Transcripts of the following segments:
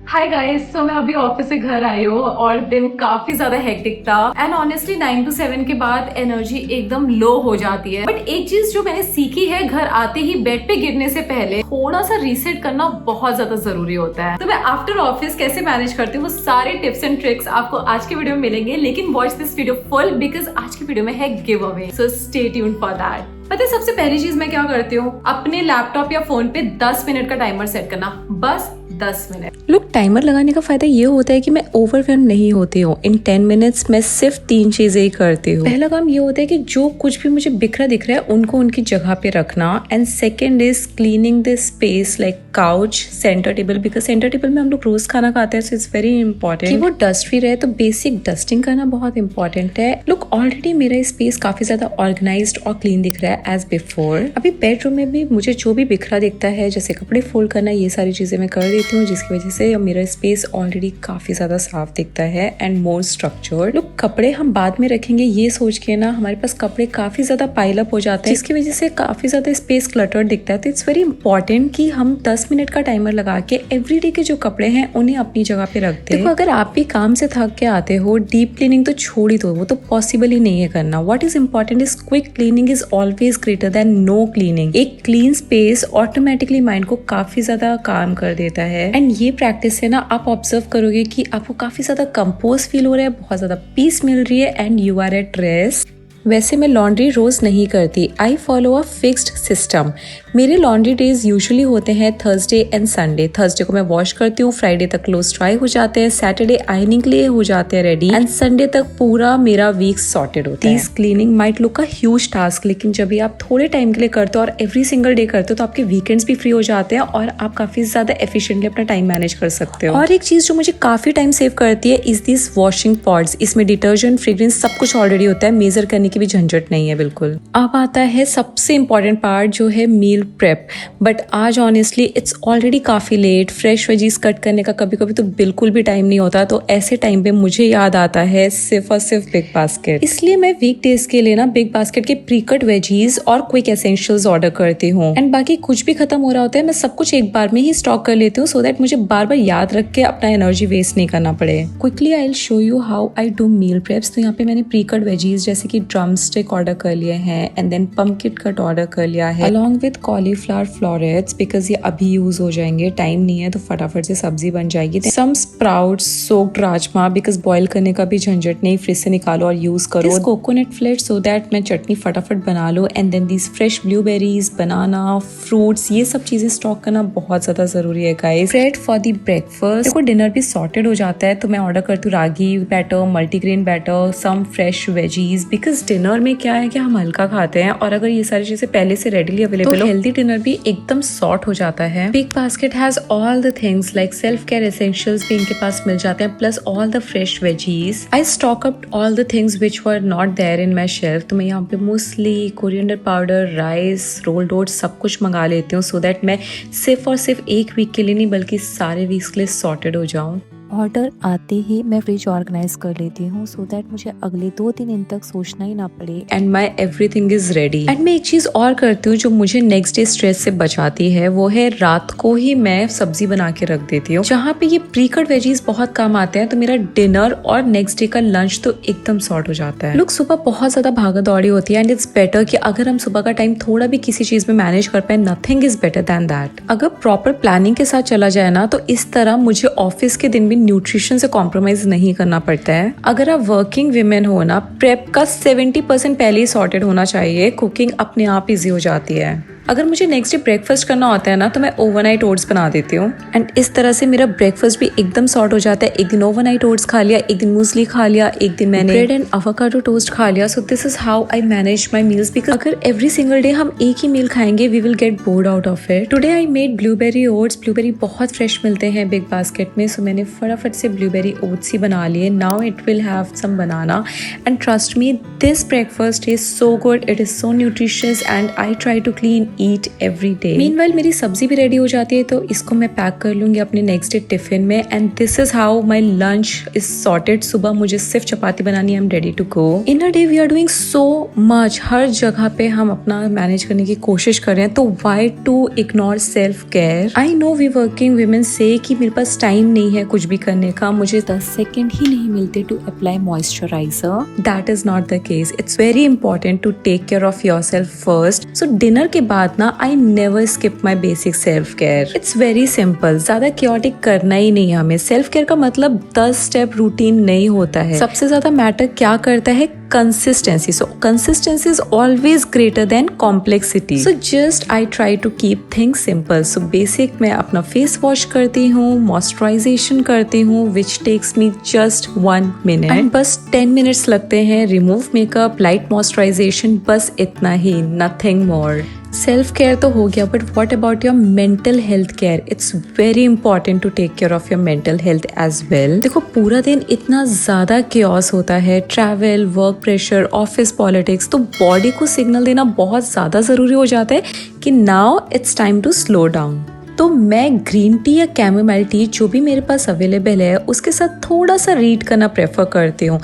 Hi guys, तो मैं अभी ऑफिस से घर आई हूँ और दिन काफी ज्यादा हेक्टिक था एंड ऑनेस्टली 9 to 7 के बाद एनर्जी एकदम लो हो जाती है। बट एक चीज जो मैंने सीखी है, घर आते ही बेड पे गिरने से पहले थोड़ा सा रीसेट करना बहुत ज्यादा जरूरी होता है। तो मैं आफ्टर ऑफिस कैसे मैनेज करती हूँ वो सारे टिप्स एंड ट्रिक्स आपको आज के वीडियो में मिलेंगे, लेकिन watch this video full because आज की वीडियो में है give away, so stay tuned for that. पता है सबसे पहली चीज मैं क्या करती हूँ, अपने लैपटॉप या फोन पे 10 मिनट का टाइमर सेट करना, बस 10 मिनट। लुक, टाइमर लगाने का फायदा ये होता है कि मैं ओवरवेल्म नहीं होती हूँ। इन 10 मिनट्स में सिर्फ 3 चीजें ही करती हूँ। पहला काम ये होता है कि जो कुछ भी मुझे बिखरा दिख रहा है उनको उनकी जगह पे रखना, and second is cleaning the space like couch, centre table, because centre table में हम लोग रोज खाना खाते हैं, सो इट्स वेरी इंपॉर्टेंट कि वो डस्ट फ्री रहे। तो बेसिक डस्टिंग करना बहुत इंपॉर्टेंट है। लुक, ऑलरेडी मेरा स्पेस काफी ज्यादा ऑर्गेनाइज्ड और क्लीन दिख रहा है एज बिफोर। अभी बेडरूम में भी मुझे जो भी बिखरा दिखता है, जैसे कपड़े फोल्ड करना, ये सारी चीजें मैं कर देती हूँ, जिसकी वजह से मेरा स्पेस ऑलरेडी काफी ज्यादा साफ दिखता है एंड मोर स्ट्रक्चर्ड। लोग, कपड़े हम बाद में रखेंगे ये सोच के ना, हमारे पास कपड़े काफी ज्यादा पाइल अप हो जाते हैं, जिसकी वजह से काफी ज्यादा स्पेस क्लटर्ड दिखता है। तो इट्स वेरी इंपॉर्टेंट कि हम 10 मिनट का टाइमर लगा के एवरीडे के जो कपड़े हैं उन्हें अपनी जगह पे रख दें। देखो, अगर आप भी काम से थक के आते हो, डीप क्लीनिंग तो छोड़ ही दो, वो तो पॉसिबल ही नहीं है करना। What is important is quick cleaning is always greater than no cleaning. एक क्लीन स्पेस ऑटोमेटिकली माइंड को काफी ज्यादा काम कर देता है, एंड ये प्रैक्टिस है ना, आप ऑब्जर्व करोगे कि आपको काफी ज्यादा कंपोज फील हो रहा है, बहुत ज्यादा पीस मिल रही है and you are at rest. वैसे मैं लॉन्ड्री रोज नहीं करती, I follow a fixed system. मेरे लॉन्ड्री डेज यूजुअली होते हैं थर्सडे एंड संडे। थर्सडे को मैं वॉश करती हूँ, फ्राइडे तक क्लोथ ड्राई हो जाते हैं, सैटरडे आयनिंग के लिए हो जाते हैं रेडी, एंड संडे तक पूरा मेरा वीक सॉर्टेड होता है। This cleaning might look a huge task, लेकिन जब भी आप थोड़े टाइम के लिए करते हो और एवरी सिंगल डे करते हो तो आपके वीकेंड्स भी फ्री हो जाते हैं और आप काफी ज्यादा एफिशिएंटली अपना टाइम मैनेज कर सकते हो। और एक चीज जो मुझे काफी टाइम सेव करती है इज दिस वॉशिंग पॉड्स। इसमें डिटर्जेंट, फ्रेग्रेंस सब कुछ ऑलरेडी होता है, मेजर करने की भी झंझट नहीं है बिल्कुल। अब आता है सबसे इंपॉर्टेंट पार्ट, जो है मील प्रेप। बट आज ऑनेस्टली इट्स ऑलरेडी काफी लेट। फ्रेश वेजीज कट करने का कभी कभी तो बिल्कुल भी टाइम नहीं होता, तो ऐसे टाइम पे मुझे याद आता है सिर्फ और सिर्फ बिग बास्केट। इसलिए मैं वीक डेज के लिए ना बिग बास्केट के प्री कट वेजीज और क्विक एसेंशियल्स ऑर्डर करती हूँ, एंड बाकी कुछ भी खत्म हो रहा होता है मैं सब कुछ एक बार में ही स्टॉक कर लेती हूँ, सो दैट मुझे बार बार याद रख के अपना एनर्जी वेस्ट नहीं करना पड़े। Quickly I will show you how I do meal preps. तो यहाँ पे मैंने प्री कट वेजीज जैसे कि ड्रम स्टिक ऑर्डर कर लिए हैं, and then pumpkin cut order कर लिया है, along with cauliflower florets, because ये अभी यूज हो जाएंगे, टाइम नहीं है तो फटाफट से सब्जी बन जाएगी। Some sprouts, soaked rajma, because boil करने का भी झंझट नहीं, फ्रिज से निकालो और यूज करो। कोकोनट फ्लेट सो दैट मैं चटनी फटाफट बना लो, and then these fresh blueberries, banana, fruits, ये सब चीजें स्टॉक करना बहुत ज्यादा जरूरी है guys. Bread for the breakfast. देखो, डिनर भी सॉर्टेड हो जाता है तो मैं ऑर्डर करती हूँ ragi batter, multigrain batter, some fresh veggies, because dinner में क्या है कि हम हल्का खाते हैं, और अगर ये सारी चीजें पहले से रेडीली अवेलेबल हो, हेल्दी डिनर भी एकदम सॉर्ट हो जाता है। BigBasket has all the things like self care essentials भी इनके पास मिल जाते हैं, plus all the fresh veggies. I stock up all the things which were not there in my shelf. तो मैं यहाँ पे muesli, coriander powder, rice, rolled oats सब कुछ मंगा लेती हूँ, सो दैट मैं सिर्फ और सिर्फ एक वीक के लिए नहीं बल्कि सारे वीक्स के लिए सॉर्टेड हो जाऊँ। ऑर्डर आते ही मैं फ्रिज ऑर्गेनाइज कर लेती हूँ, सो दैट मुझे अगले 2-3 दिन तक सोचना ही ना पड़े, and my everything is ready. And मैं एक चीज और करती हूँ जो मुझे नेक्स्ट डे स्ट्रेस से बचाती है, वो है रात को ही मैं सब्जी बना के रख देती हूँ, जहाँ पे ये प्री कट वेजीज बहुत काम आते हैं, तो मेरा डिनर और नेक्स्ट डे का लंच तो एकदम सॉर्ट हो जाता है। लोग, सुबह बहुत ज्यादा भागा दौड़ी होती है, एंड इट्स बेटर कि अगर हम सुबह का टाइम थोड़ा भी किसी चीज में मैनेज कर पाए, nothing is better than that. अगर प्रॉपर प्लानिंग के साथ चला जाए ना, तो इस तरह मुझे ऑफिस के दिन भी न्यूट्रिशन से कॉम्प्रोमाइज नहीं करना पड़ता है। अगर आप वर्किंग विमेन हो ना, प्रेप का 70% पहले ही सॉर्टेड होना चाहिए, कुकिंग अपने आप इजी हो जाती है। अगर मुझे नेक्स्ट डे ब्रेकफास्ट करना होता है ना, तो मैं ओवरनाइट ओट्स बना देती हूँ, एंड इस तरह से मेरा ब्रेकफास्ट भी एकदम सॉर्ट हो जाता है। एक दिन ओवरनाइट ओट्स खा लिया, एक दिन मूसली खा लिया, एक दिन मैंने ब्रेड एंड एवोकाडो टोस्ट खा लिया। So this is how I manage my meals, because अगर एवरी सिंगल डे हम एक ही मील खाएंगे, we will get bored out of it. Today I made blueberry oats. Blueberry बहुत फ्रेश मिलते हैं बिग बास्केट में, सो मैंने फटाफट से ब्लूबेरी ओट्स ही बना लिए। Now it will have some banana, and trust me, this breakfast is so good, it is so nutritious, and I try to clean eat every day. Meanwhile मेरी सब्जी भी रेडी हो जाती है तो इसको मैं पैक कर लूंगी अपने नेक्स्ट डे टिफिन में and this is how my lunch is sorted. सुबह मुझे सिर्फ चपाती बनानी है, I am ready to go. In a day we are doing so much. हर जगह पे हम अपना मैनेज करने की कोशिश कर रहे हैं तो why to ignore self care. I know we working women से कि मेरे पास टाइम नहीं है कुछ भी करने का, मुझे 10 सेकेंड ही नहीं मिलते to apply moisturiser. That is not the case. It's very important to take care of yourself first. So dinner के बाद ना I never skip my basic self care. It's very simple. ज्यादा chaotic करना ही नहीं है हमें. Self care का मतलब 10 स्टेप रूटीन नहीं होता है. सबसे ज्यादा मैटर क्या करता है? Consistency. So consistency is always greater than complexity. So just I try to keep things simple. So basic मैं अपना फेस वॉश करती हूँ, मॉइस्चराइजेशन करती हूँ which takes me just 1 minute and बस 10 minutes लगते हैं. रिमूव मेकअप, लाइट मॉइस्चराइजेशन, बस इतना ही, नथिंग मोर. सेल्फ केयर तो हो गया but what about your mental health care? It's very important to take care of your mental health as well. देखो पूरा दिन इतना ज्यादा केओस होता है, travel, work pressure, office politics, तो बॉडी को सिग्नल देना बहुत ज्यादा जरूरी हो जाता है कि now it's time to slow down. तो मैं ग्रीन टी या कैमोमाइल टी जो भी मेरे पास अवेलेबल है उसके साथ थोड़ा सा रीड करना प्रेफर करती हूँ.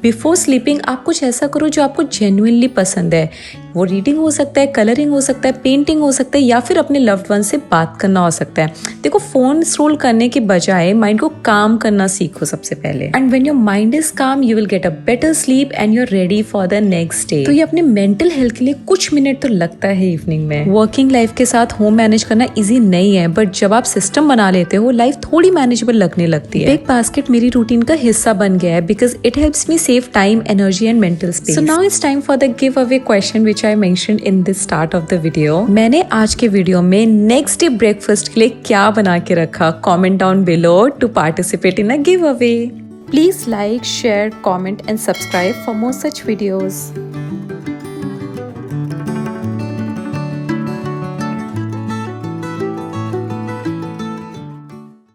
बिफोर स्लीपिंग आप कुछ ऐसा करो जो आपको जेन्युइनली पसंद है. वो रीडिंग हो सकता है, कलरिंग हो सकता है, पेंटिंग हो सकता है या फिर अपने लव्ड वन से बात करना हो सकता है. देखो फोन स्क्रॉल करने के बजाय माइंड को काम करना सीखो सबसे पहले. And when your mind is calm you will get a better sleep and you are ready for the next day. तो ये अपने मेंटल हेल्थ के लिए कुछ मिनट तो लगता है इवनिंग में. वर्किंग लाइफ के साथ होम मैनेज करना इजी नहीं है बट जब आप सिस्टम बना लेते हो लाइफ थोड़ी मैनेजेबल लगने लगती है. बिग बास्केट मेरी रूटीन का हिस्सा बन गया है because it helps me save time, energy and mental space. So now it's time for the giveaway question which I mentioned in the start of the video. मैंने आज के वीडियो में नेक्स्ट डे ब्रेकफास्ट के लिए क्या बना के रखा? Comment down below to participate in a giveaway. Please like, share, comment and subscribe for more such videos.